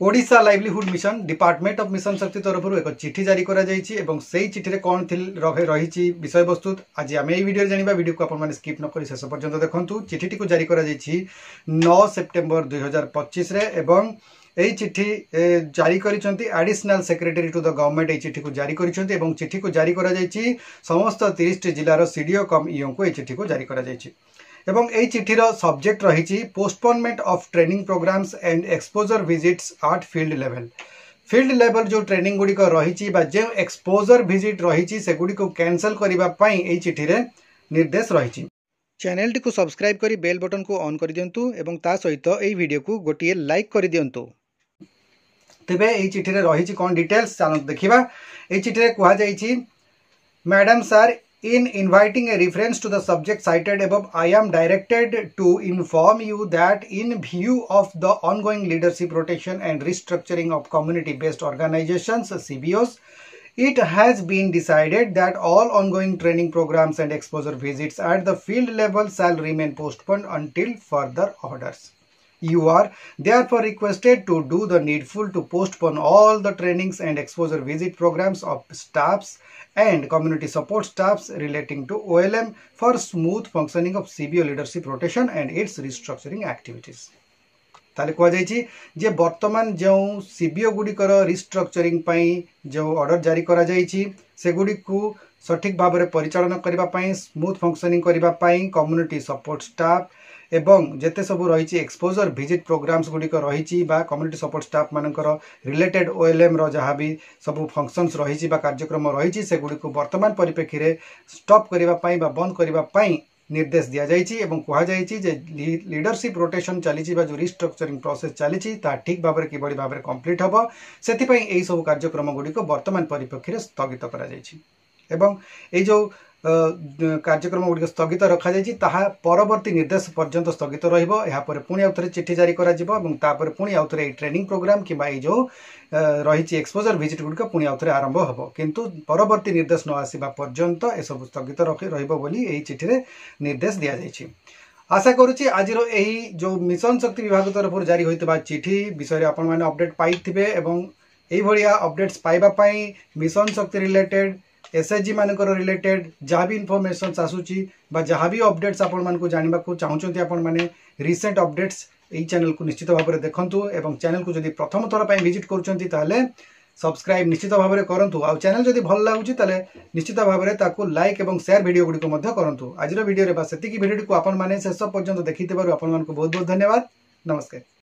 Odisha livelihood mission department of mission शक्ति तरफ एक चिठी जारी करा जायछि एवं सेही चिठी रे कोन रही विषय वस्तु आज आम यही वीडियो जानिबा। वीडियो को आपण माने स्किप न करी शेष पर्यंत देखंतु। चिठीटी को जारी करा जायछि 9 सेप्टेम्बर 2025 रे एवं यही चिठी जारी करिसंती additional secretary to the government. यही चिठी को जारी करिसंती एवं चिठी को जारी करा जायछि समस्त 30 जिल्लार सीडीओ कम ईओ को यही चिठी को जारी करा जायछि एवं यही चिठीर सब्जेक्ट रही postponement of training programs and exposure visits at field level. Field level जो ट्रेनिंग गुड़िक रही जो एक्सपोजर विजिट रही से गुड़ी को कैंसल करने यही चिठी रे निर्देश रही। चैनल टी को सब्सक्राइब करी बेल बटन को ऑन कर दियंतु एवं ता सहित यही वीडियो को गोटे लाइक कर दियंतु। तेबे यही चिठी रे रही कौन डिटेल्स चलो देखिबा। यही चिठी रे कहा जायछि madam sir, in inviting a reference to the subject cited above, I am directed to inform you that in view of the ongoing leadership rotation and restructuring of community-based organizations, CBOs, it has been decided that all ongoing training programs and exposure visits at the field level shall remain postponed until further orders. You are therefore requested to do the needful to postpone all the trainings and exposure visit programs of staffs and community support staffs relating to OLM for smooth functioning of CBO leadership rotation and its restructuring activities. ताले कह जायछि जे वर्तमान जो CBO गुड़िकर restructuring जो order जारी करा जायछि से गुड़ी को सठिक भाव में परिचालन करने स्मूथ फंक्शनिंग करने कम्युनिटी सपोर्ट स्टाफ एवं जेते सब रही एक्सपोजर विजिट प्रोग्राम्स गुड़िक रही कम्युनिटी सपोर्ट स्टाफ मानकर रिलेटेड ओएलएम रो जहाँ भी सब फंक्शंस रही कार्यक्रम रही से गुड़ी को वर्तमान परिप्रेक्षी में स्टॉप करने बंद करने निर्देश दि जाइए एवं कहुई लीडरशिप रोटेशन चली जो रिस्ट्रक्चरिंग प्रोसेस चली ठीक भाव में किभली भाव में कंप्लीट हम से सब कार्यक्रम गुड़िक वर्तमान परिप्रेक्षी में स्थगित कर जो कार्यक्रम गुड़िक स्थगित रखा परवर्ती निर्देश पर्यंत स्थगित रहा पुणी आउ थे चिठी जारी कर पुणी आउ थे ट्रेनिंग प्रोग्राम कि जो रही एक्सपोजर विजिट गुड़िक पुणी आउ थे आरंभ हम किंतु परवर्ती निर्देश न आसवा पर्यंत एसबू स्थगित रही चिठी रे निर्देश दि जाइए। आशा करुच्ची आज जो मिशन शक्ति विभाग तरफ जारी होता चिठी विषय आपण मैंने अपडेट पाइबे एवं यही अपडेट्स पाइबापी मिशन शक्ति रिलेटेड एसएचजी मानकर रिलेटेड जहाँ भी इनफॉरमेशन आसूची जहाँ भी अपडेट्स आपण मानक जानवा चाहूँगी आपण मैंने रिसेंट अपडेट्स यही चैनल को निश्चित भाव में देखंतु एवं चैनल को जदि प्रथम थर पर विजिट करुँचे सब्सक्राइब निश्चित भाव में करूँ। आ चैनल जदि भल लगुच निश्चित भाव में लाइक और शेयर वीडियो गुड़िक करूँ। आज वीडियो बस से वीडियो को आपण मैंने शेष पर्यंत देखी आपण बहुत बहुत धन्यवाद। नमस्कार।